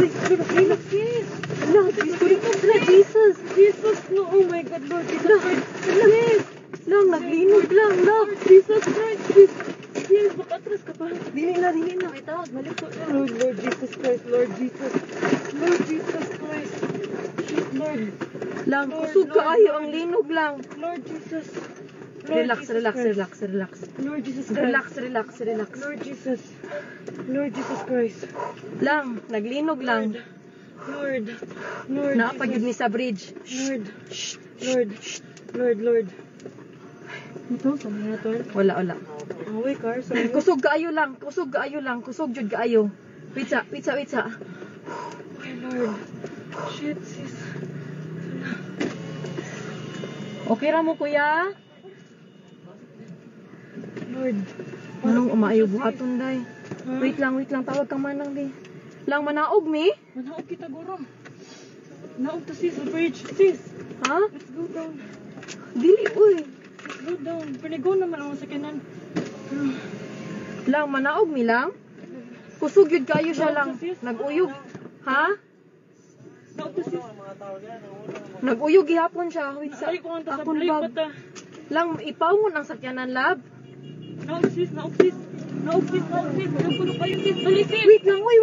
Linog, sis. Lang, Jesus. Jesus, no. Oh my God, Lord Jesus Christ. Sis. Lang, naglinog lang. Lord Jesus Christ, sis. Sis, makatras ka pa. Dili na. Itawag, balik ko. Lord Jesus Christ, Lord Jesus. Lord Jesus Christ. Shit, Lord. Lang, kusog ka ayo ang linog lang. Lord Jesus. Relax. Lord Jesus Christ. Relax. Lord Jesus Christ. Lang, naglinog lang. Lord. Naapagid ni sa bridge. Lord. Ito, sa mga to. Wala. Away, car. Sorry. Kusog kaayo lang. Kusog jud kaayo. Witsa. Okay, Lord. Shit, sis. Okay ra mo, kuya? Lord. Anong umaayo buhaton, day? Wait lang. Tawag kang manang, di. Lang, manaog, mi? Manaog kita, guro. Naog to, sis. Bridge, sis. Ha? Let's go down. Dili, uy. Let's go down. Panigo naman ako sa kanan. Lang, manaog, mi lang? Kusog yun kayo siya lang. Nag-uyog. Ha? Naog to, sis. Nag-uyog gihapon siya. Wait sa Ay, kung ang akong tasabli, bag. bata. Lang, ipawon ang sakyanan, lab. Naog, sis. Naog, sis. Naog, sis. Naog, sis. Naog, sis. Balik, sis. Wait lang, wait.